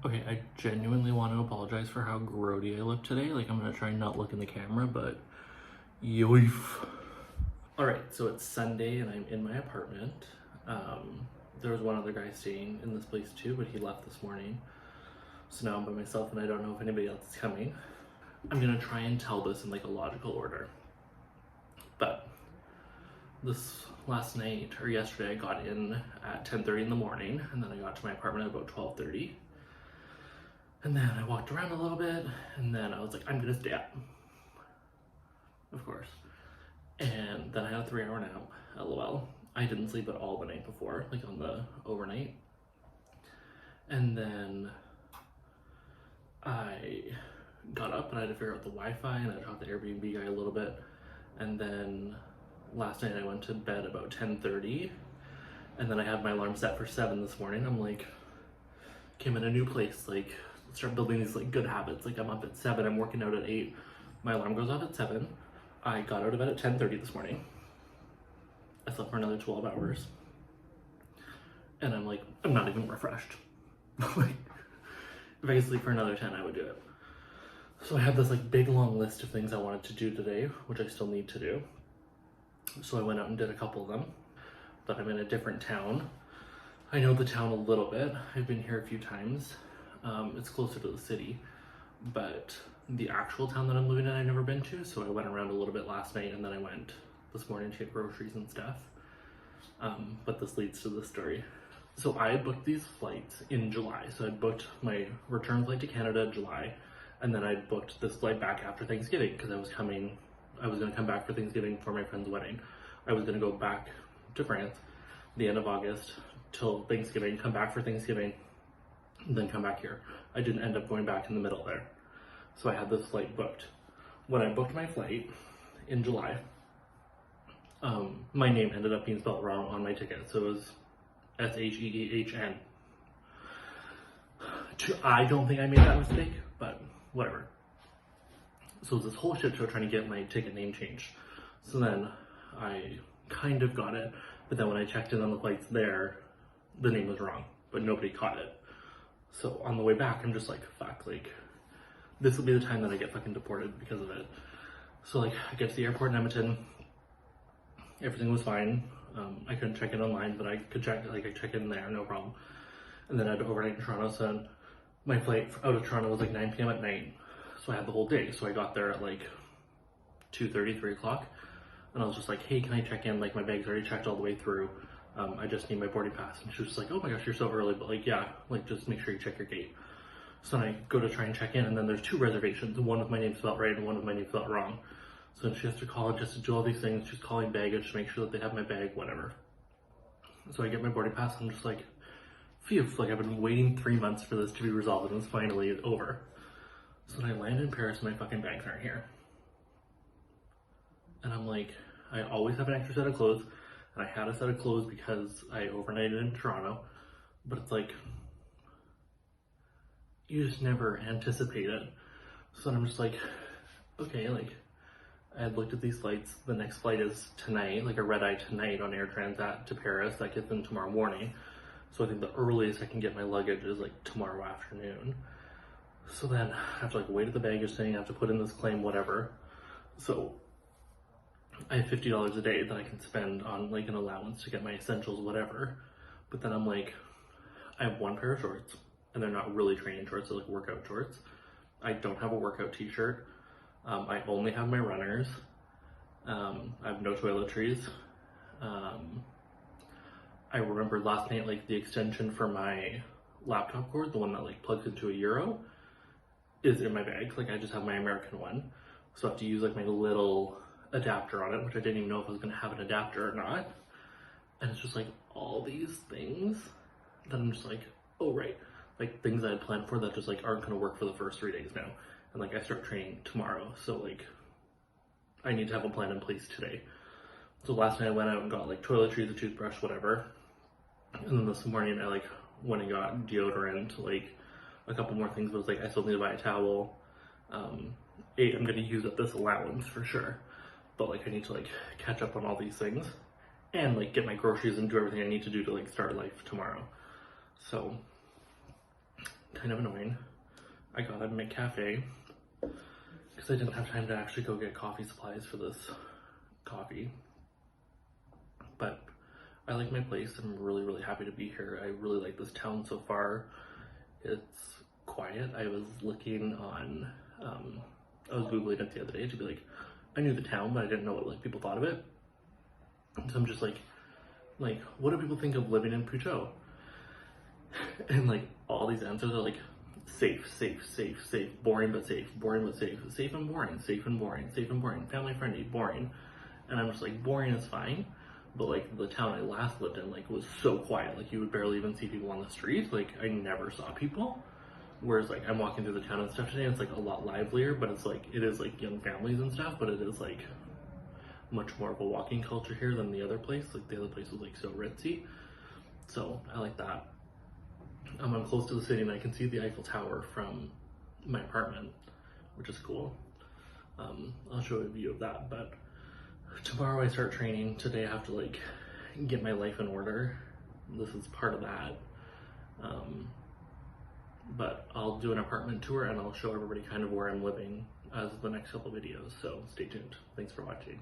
Okay, I genuinely want to apologize for how grody I look today. Like, I'm gonna try and not look in the camera, but yoif. Alright, so it's Sunday and I'm in my apartment. There was one other guy staying in this place too, but he left this morning. So now I'm by myself and I don't know if anybody else is coming. I'm gonna try and tell this in like a logical order. But this last night, or yesterday, I got in at 10:30 in the morning, and then I got to my apartment at about 12:30. And then I walked around a little bit, and then I was like, I'm gonna stay up. Of course. And then I had a 3-hour nap, lol. I didn't sleep at all the night before, like on the overnight. And then I got up and I had to figure out the Wi-Fi, and I talked to the Airbnb guy a little bit. And then last night I went to bed about 10:30, and then I had my alarm set for 7 this morning. I'm like, okay, I'm in a new place, like, let's start building these like good habits. Like, I'm up at 7, I'm working out at 8, my alarm goes off at 7. I got out of bed at 10:30 this morning. I slept for another 12 hours. And I'm like, I'm not even refreshed. Like, if I could sleep for another 10, I would do it. So I had this like big long list of things I wanted to do today, which I still need to do. So I went out and did a couple of them, but I'm in a different town. I know the town a little bit. I've been here a few times. It's closer to the city, but the actual town that I'm living in I've never been to, so I went around a little bit last night and then I went this morning to get groceries and stuff. But this leads to the story. So I booked these flights in July. So I booked my return flight to Canada in July, and then I booked this flight back after Thanksgiving because I was gonna come back for Thanksgiving for my friend's wedding. I was gonna go back to France the end of August till Thanksgiving, come back for Thanksgiving, and then come back here. I didn't end up going back in the middle there. So I had this flight booked. When I booked my flight in July, my name ended up being spelled wrong on my ticket. So it was Shehn. I don't think I made that mistake, but whatever. So it was this whole shit show trying to get my ticket name changed. So then I kind of got it, but then when I checked in on the flights there, the name was wrong, but nobody caught it. So on the way back, I'm just like, fuck, like, this will be the time that I get fucking deported because of it. So like, I get to the airport in Edmonton, everything was fine. I couldn't check in online, but I could check in there, no problem. And then I had to overnight in Toronto, so my flight out of Toronto was like 9 p.m. at night. So I had the whole day. So I got there at like 2:30, 3 o'clock. And I was just like, hey, can I check in? Like, my bag's already checked all the way through. I just need my boarding pass. And she was just like, oh my gosh, you're so early. But like, yeah, like, just make sure you check your gate. So then I go to try and check in, and then there's 2 reservations. One with my name spelled right and one with my name spelled wrong. So she has to call and just to do all these things. She's calling baggage to make sure that they have my bag, whatever. So I get my boarding pass, and I'm just like, phew, like, I've been waiting 3 months for this to be resolved, and it's finally over. So then I land in Paris, and my fucking bags aren't here. And I'm like, I always have an extra set of clothes, and I had a set of clothes because I overnighted in Toronto, but it's like, you just never anticipate it. So then I'm just like, okay, like, I had looked at these flights. The next flight is tonight, like a red-eye tonight on Air Transat to Paris. That gets in tomorrow morning. So I think the earliest I can get my luggage is like tomorrow afternoon. So then I have to like wait at the baggage thing, I have to put in this claim, whatever. So I have $50 a day that I can spend on like an allowance to get my essentials, whatever. But then I'm like, I have 1 pair of shorts, and they're not really training shorts, they're like workout shorts. I don't have a workout t-shirt. I only have my runners. I have no toiletries. I remember last night, like, the extension for my laptop cord, the one that like plugs into a Euro, is in my bag. Like, I just have my American one. So I have to use like my little adapter on it, which I didn't even know if I was gonna have an adapter or not. And it's just like all these things that I'm just like, oh right. Like, things I had planned for that just like aren't gonna work for the first 3 days now. And like, I start training tomorrow, so like, I need to have a plan in place today. So last night I went out and got like toiletries, a toothbrush, whatever. And then this morning I like went and got deodorant, like a couple more things, but it's like, I still need to buy a towel. I'm gonna use up this allowance for sure. But like, I need to like catch up on all these things and like get my groceries and do everything I need to do to like start life tomorrow. So kind of annoying. I got a McCafe because I didn't have time to actually go get coffee supplies for this coffee. But I like my place. I'm really, really happy to be here. I really like this town so far. It's quiet. I was looking on, I was Googling it the other day to be like, I knew the town, but I didn't know what like people thought of it. So I'm just like, what do people think of living in Puchot? And like all these answers are like, safe, safe, safe, safe, boring but safe, boring but safe, safe and boring, safe and boring, safe and boring, family friendly, boring. And I'm just like, boring is fine. But like the town I last lived in like was so quiet, like you would barely even see people on the street. Like I never saw people. Whereas like I'm walking through the town and stuff today, it's like a lot livelier, but it's like, it is like young families and stuff, but it is like much more of a walking culture here than the other place. Like the other place was like so ritzy. So I like that. I'm close to the city and I can see the Eiffel Tower from my apartment, which is cool. I'll show you a view of that, but tomorrow I start training. Today I have to like get my life in order. This is part of that. But I'll do an apartment tour and I'll show everybody kind of where I'm living as the next couple videos, so stay tuned. Thanks for watching.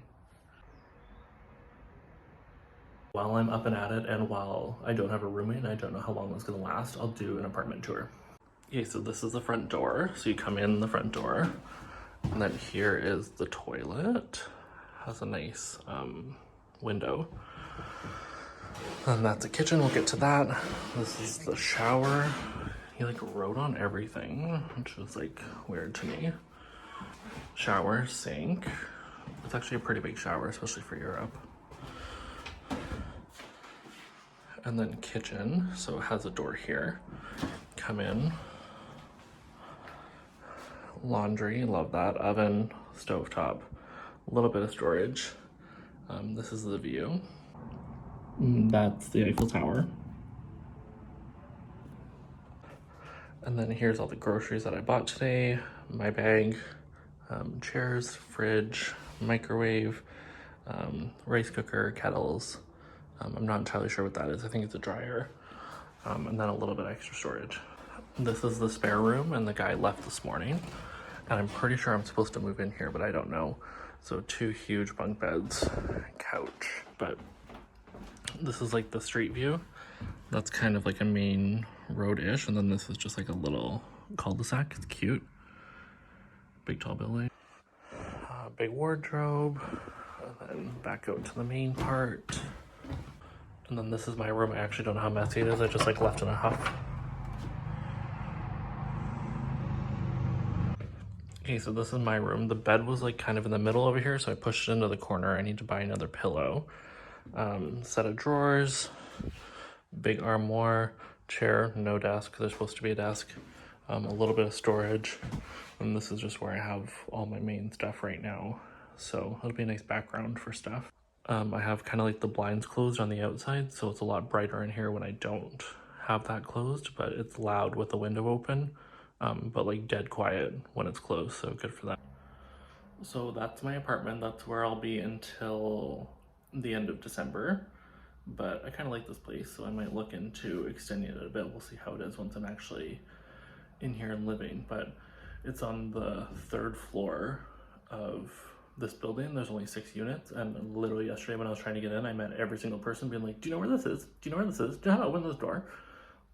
While I'm up and at it, and while I don't have a roommate and I don't know how long it's gonna last, I'll do an apartment tour. Okay, so this is the front door. So you come in the front door, and then here is the toilet. Has a nice window. And that's a kitchen, we'll get to that. This is the shower. He like wrote on everything, which was like weird to me. Shower, sink. It's actually a pretty big shower, especially for Europe. And then kitchen, so it has a door here. Come in. Laundry, love that. Oven, stovetop, a little bit of storage. This is the view. That's the Eiffel Tower. And then here's all the groceries that I bought today. My bag, chairs, fridge, microwave, rice cooker, kettles. I'm not entirely sure what that is. I think it's a dryer. And then a little bit extra storage. This is the spare room, and the guy left this morning. And I'm pretty sure I'm supposed to move in here, but I don't know. So 2 huge bunk beds, couch. But this is like the street view. That's kind of like a main road-ish, and then this is just like a little cul-de-sac. It's cute. Big tall building. Big wardrobe. And then back out to the main part. And then this is my room. I actually don't know how messy it is. I just like left in a huff. Okay, so this is my room. The bed was like kind of in the middle over here, so I pushed it into the corner. I need to buy another pillow. Set of drawers, big armoire, chair, no desk. There's supposed to be a desk. A little bit of storage. And this is just where I have all my main stuff right now. So it'll be a nice background for stuff. I have kind of like the blinds closed on the outside, so it's a lot brighter in here when I don't have that closed, but it's loud with the window open, but like dead quiet when it's closed, so good for that. So that's my apartment. That's where I'll be until the end of December, but I kind of like this place, so I might look into extending it a bit. We'll see how it is once I'm actually in here and living, but it's on the 3rd floor of this building. There's only 6 units, and literally yesterday when I was trying to get in, I met every single person being like, do you know where this is? Do you know where this is? Do you know how to open this door?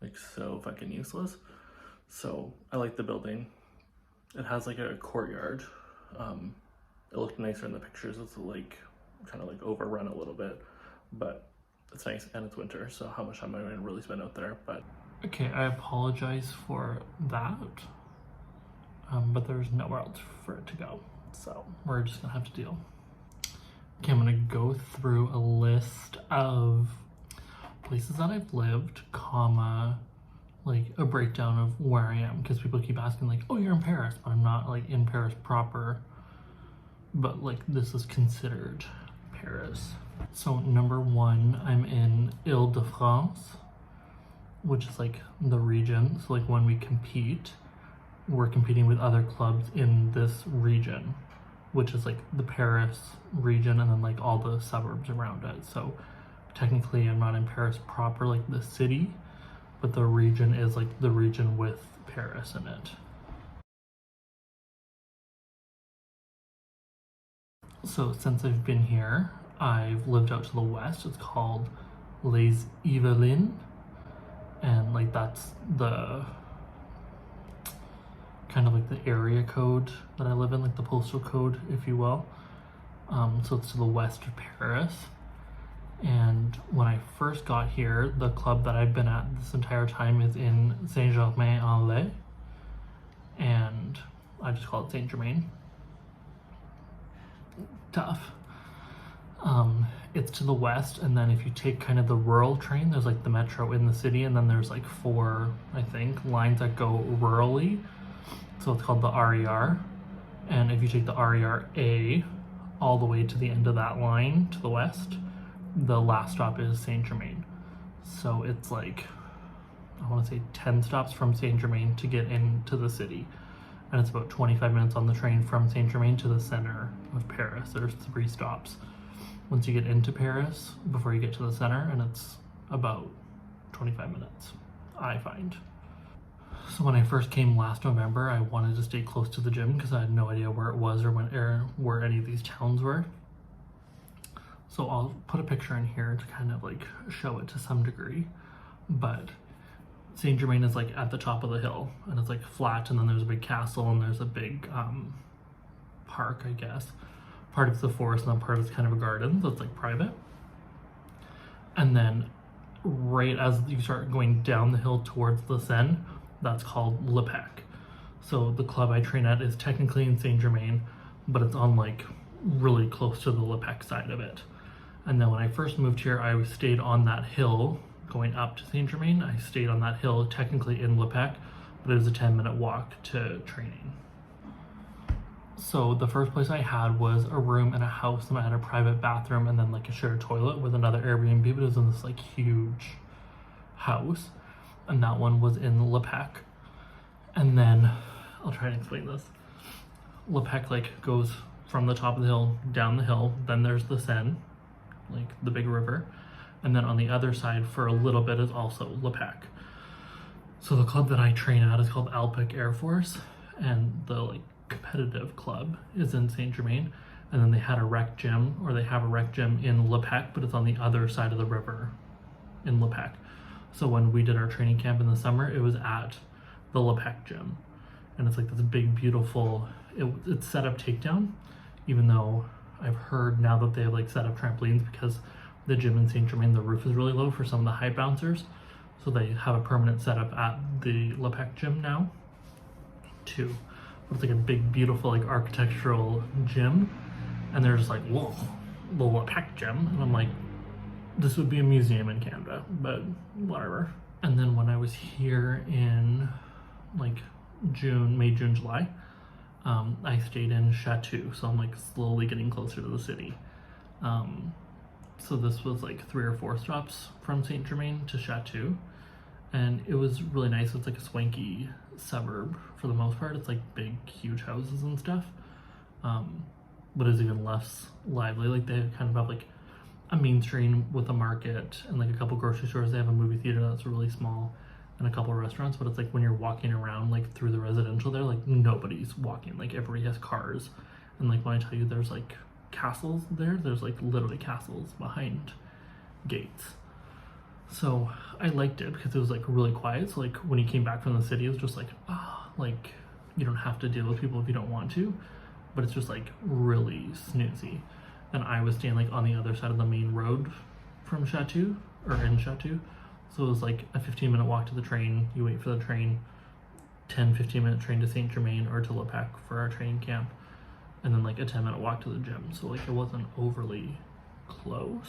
Like, so fucking useless. So I like the building. It has like a courtyard. It looked nicer in the pictures. It's like kind of like overrun a little bit, but it's nice, and it's winter, so how much time am I going to really spend out there? But okay, I apologize for that, but there's nowhere else for it to go. So we're just gonna have to deal. Okay, I'm gonna go through a list of places that I've lived, comma, like a breakdown of where I am, because people keep asking like, oh, you're in Paris, but I'm not like in Paris proper, but like this is considered Paris. So number 1, I'm in Île-de-France, which is like the region. So like when we compete, we're competing with other clubs in this region, which is like the Paris region and then like all the suburbs around it. So technically I'm not in Paris proper, like the city, but the region is like the region with Paris in it. So since I've been here, I've lived out to the west. It's called Les Yvelines, and like that's the kind of like the area code that I live in, like the postal code, if you will. So it's to the west of Paris. And when I first got here, the club that I've been at this entire time is in Saint-Germain-en-Laye, and I just call it Saint Germain. Tough. It's to the west, and then if you take kind of the rural train, there's like the metro in the city, and then there's like 4, I think, lines that go rurally. So it's called the RER. And if you take the RER A all the way to the end of that line to the west, the last stop is Saint Germain. So it's like, I want to say 10 stops from Saint Germain to get into the city. And it's about 25 minutes on the train from Saint Germain to the center of Paris. There's 3 stops once you get into Paris before you get to the center, and it's about 25 minutes, I find. So when I first came last November, I wanted to stay close to the gym because I had no idea where it was or where any of these towns were. So I'll put a picture in here to kind of like show it to some degree, but Saint Germain is like at the top of the hill, and it's like flat, and then there's a big castle, and there's a big park, I guess. Part of the forest, and then part of it's kind of a garden, so it's like private. And then right as you start going down the hill towards the Seine, that's called Le Pec. So the club I train at is technically in Saint Germain, but it's on like really close to the Le Pec side of it. And then when I first moved here, I stayed on that hill going up to Saint Germain. I stayed on that hill technically in Le Pec, but it was a 10-minute walk to training. So the first place I had was a room in a house, and I had a private bathroom and then like a shared toilet with another Airbnb, but it was in this like huge house, and that one was in Le Pec. And then I'll try and explain this. Le Pec like goes from the top of the hill down the hill, then there's the Seine, like the big river, and then on the other side for a little bit is also Le Pec. So the club that I train at is called Alpic Air Force, and the like competitive club is in Saint Germain, and then they have a rec gym in Le Pec, but it's on the other side of the river in Le Pec. So when we did our training camp in the summer, it was at the Le Pec gym, and it's like this big beautiful, it's set up takedown, even though I've heard now that they have like set up trampolines because the gym in Saint Germain, the roof is really low for some of the high bouncers, so they have a permanent setup at the Le Pec gym now too. It's like a big beautiful like architectural gym, and they're just like, whoa, the Le Pec gym, and I'm like, this would be a museum in Canada, but whatever. And then when I was here in like May, June, July, I stayed in Chateau, so I'm like slowly getting closer to the city. So this was like 3 or 4 stops from Saint Germain to Chateau, and it was really nice. It's like a swanky suburb for the most part. It's like big, huge houses and stuff, but it's even less lively. Like they kind of have like a main street with a market and like a couple grocery stores. They have a movie theater that's really small and a couple of restaurants, but it's like when you're walking around like through the residential there, like nobody's walking, like everybody has cars. And like when I tell you there's like castles there's like literally castles behind gates. So I liked it because it was like really quiet. So like when you came back from the city, it was just like, like you don't have to deal with people if you don't want to, but it's just like really snoozy. And I was staying like on the other side of the main road from Chateau, or in Chateau. So it was like a 15-minute walk to the train. You wait for the train, 10-15-minute train to Saint Germain or to Le Pec for our training camp, and then like a 10-minute walk to the gym. So like it wasn't overly close.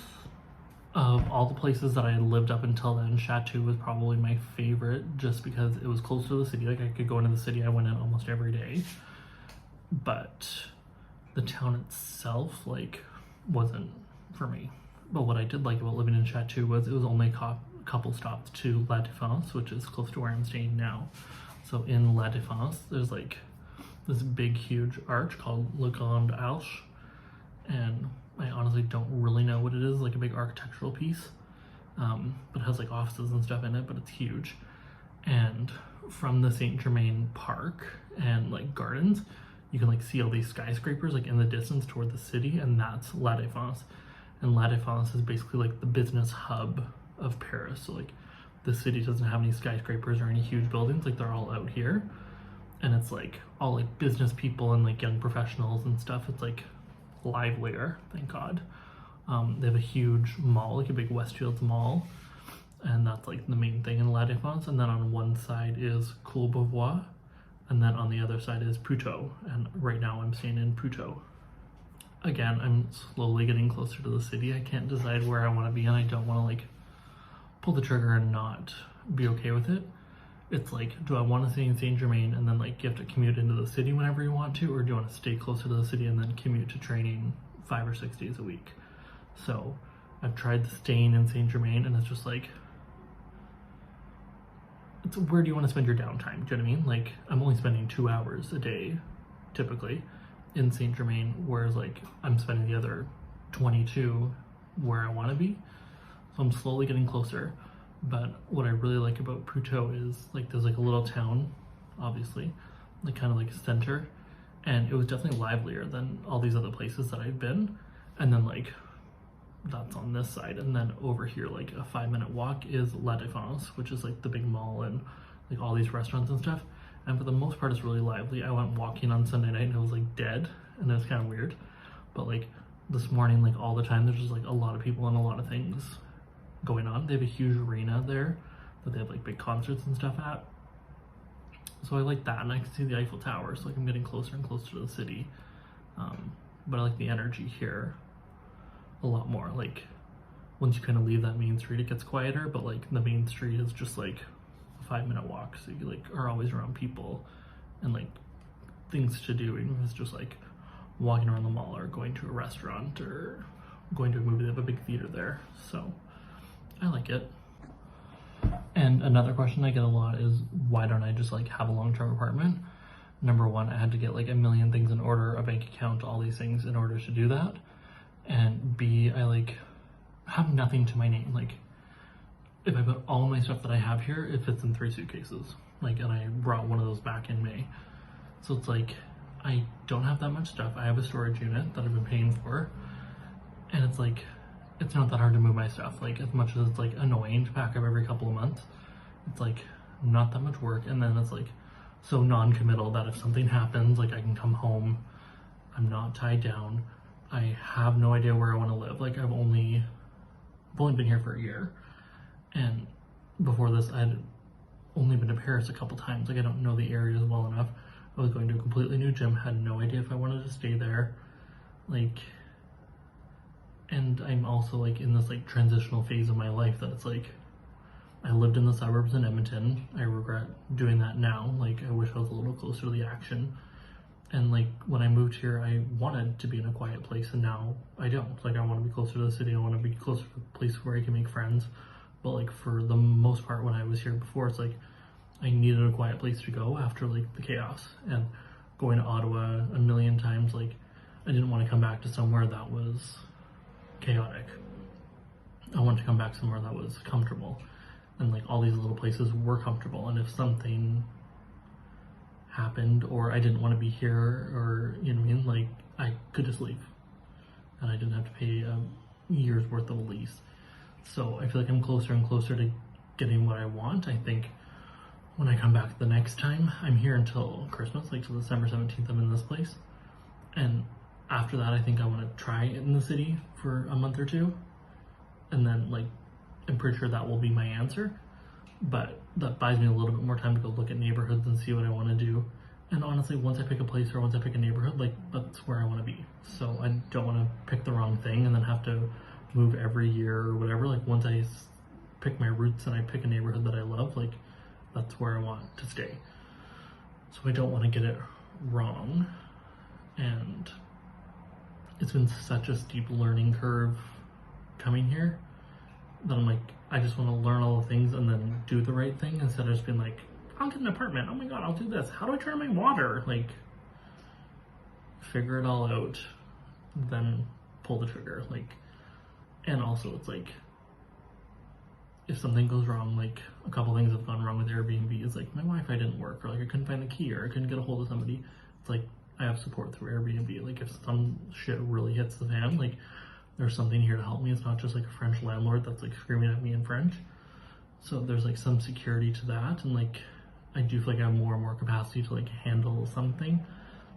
Of all the places that I had lived up until then, Chateau was probably my favorite just because it was close to the city. Like I could go into the city, I went in almost every day. But the town itself like wasn't for me. But what I did like about living in Chateau was it was only a couple stops to La Défense, which is close to where I'm staying now. So in La Défense, there's like this big huge arch called La Grande Arche, and I honestly don't really know what it is, like a big architectural piece, but it has like offices and stuff in it, but it's huge. And from the Saint Germain Park and like gardens, you can like see all these skyscrapers like in the distance toward the city, and that's La Défense. And La Défense is basically like the business hub of Paris. So like the city doesn't have any skyscrapers or any huge buildings, like they're all out here. And it's like all like business people and like young professionals and stuff. It's like livelier, thank God. They have a huge mall, like a big Westfields mall, and that's like the main thing in La Défense. And then on one side is Courbevoie, and then on the other side is Puteaux. And right now I'm staying in Puteaux. Again, I'm slowly getting closer to the city. I can't decide where I want to be, and I don't want to like pull the trigger and not be okay with it. It's like, do I want to stay in Saint Germain and then like you have to commute into the city whenever you want to, or do you want to stay closer to the city and then commute to training 5 or 6 days a week? So I've tried staying in Saint Germain, and it's just like, it's where do you want to spend your downtime? Do you know what I mean? Like, I'm only spending 2 hours a day typically in Saint Germain, whereas like I'm spending the other 22 where I want to be. So I'm slowly getting closer. But what I really like about Puteaux is like there's like a little town, obviously, like kind of like a center, and it was definitely livelier than all these other places that I've been. And then like that's on this side, and then over here like a 5-minute walk is La Défense, which is like the big mall and like all these restaurants and stuff. And for the most part it's really lively. I went walking on Sunday night and it was like dead, and it was kind of weird. But like this morning, like all the time, there's just like a lot of people and a lot of things going on. They have a huge arena there that they have like big concerts and stuff at. So I like that, and I can see the Eiffel Tower, so like I'm getting closer and closer to the city. But I like the energy here a lot more. Like once you kind of leave that main street, it gets quieter, but like the main street is just like a 5-minute walk, so you like are always around people and like things to do, even if it's just like walking around the mall or going to a restaurant or going to a movie. They have a big theater there, so I like it. And another question I get a lot is, why don't I just like have a long-term apartment? Number one, I had to get like a million things in order, a bank account, all these things in order to do that. And B, I like have nothing to my name. Like if I put all my stuff that I have here, it fits in 3 suitcases. Like, and I brought one of those back in May. So it's like, I don't have that much stuff. I have a storage unit that I've been paying for. And it's like, it's not that hard to move my stuff. Like as much as it's like annoying to pack up every couple of months, it's like not that much work. And then it's like so non-committal that if something happens, like I can come home, I'm not tied down. I have no idea where I want to live. Like I've only been here for a year, and before this I had only been to Paris a couple times. Like I don't know the areas well enough. I was going to a completely new gym, had no idea if I wanted to stay there. Like, and I'm also like in this like transitional phase of my life that it's like, I lived in the suburbs in Edmonton. I regret doing that now. Like I wish I was a little closer to the action. And like when I moved here, I wanted to be in a quiet place, and now I don't. Like I want to be closer to the city. I want to be closer to a place where I can make friends. But like for the most part, when I was here before, it's like I needed a quiet place to go after like the chaos. And going to Ottawa a million times, like I didn't want to come back to somewhere that was chaotic. I wanted to come back somewhere that was comfortable, and like all these little places were comfortable. And if something happened or I didn't want to be here, or you know what I mean, like I could just leave and I didn't have to pay a year's worth of a lease. So I feel like I'm closer and closer to getting what I want. I think when I come back the next time, I'm here until Christmas, like till December 17th I'm in this place, and after that I think I want to try it in the city for a month or two, and then like I'm pretty sure that will be my answer. But that buys me a little bit more time to go look at neighborhoods and see what I want to do. And honestly, once I pick a place or once I pick a neighborhood, like that's where I want to be. So I don't want to pick the wrong thing and then have to move every year or whatever. Like once I pick my roots and I pick a neighborhood that I love, like that's where I want to stay. So I don't want to get it wrong. And it's been such a steep learning curve coming here that I'm like, I just want to learn all the things and then do the right thing, instead of just being like, I'll get an apartment, oh my god, I'll do this, how do I turn on my water? Like, figure it all out, then pull the trigger. Like, and also it's like, if something goes wrong, like a couple things have gone wrong with Airbnb, is like my Wi-Fi didn't work, or like I couldn't find the key, or I couldn't get a hold of somebody. It's like I have support through Airbnb. Like if some shit really hits the fan, like there's something here to help me. It's not just like a French landlord that's like screaming at me in French. So there's like some security to that, and like I do feel like I have more and more capacity to like handle something.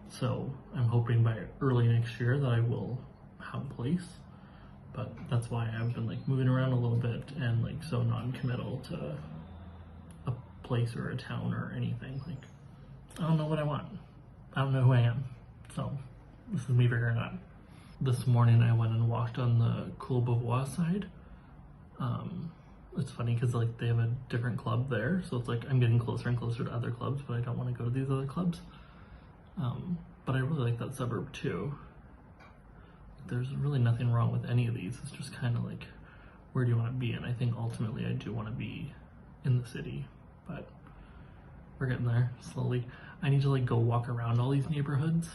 So I'm hoping by early next year that I will have a place. But that's why I've been like moving around a little bit and like so non-committal to a place or a town or anything. Like I don't know what I want. I don't know who I am. So this is me figuring it out. This morning I went and walked on the Courbevoie side. It's funny because like they have a different club there, so it's like I'm getting closer and closer to other clubs, but I don't want to go to these other clubs. But I really like that suburb too. There's really nothing wrong with any of these. It's just kind of like, where do you want to be? And I think ultimately I do want to be in the city, but we're getting there slowly. I need to like go walk around all these neighborhoods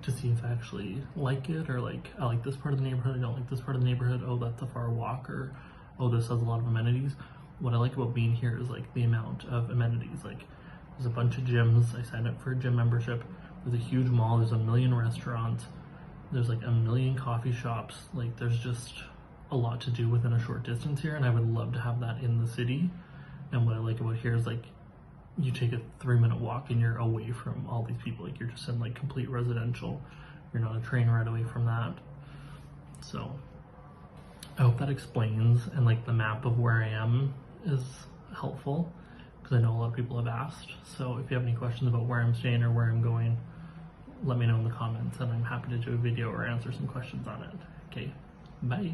to see if I actually like it, or like I like this part of the neighborhood, I don't like this part of the neighborhood, oh that's a far walk, or oh this has a lot of amenities. What I like about being here is like the amount of amenities. Like there's a bunch of gyms, I signed up for a gym membership, there's a huge mall, there's a million restaurants, there's like a million coffee shops, like there's just a lot to do within a short distance here, and I would love to have that in the city. And what I like about here is like you take a 3-minute walk and you're away from all these people. Like you're just in like complete residential. You're not a train ride away from that. So I hope that explains, and like the map of where I am is helpful because I know a lot of people have asked. So if you have any questions about where I'm staying or where I'm going, let me know in the comments and I'm happy to do a video or answer some questions on it. Okay, bye.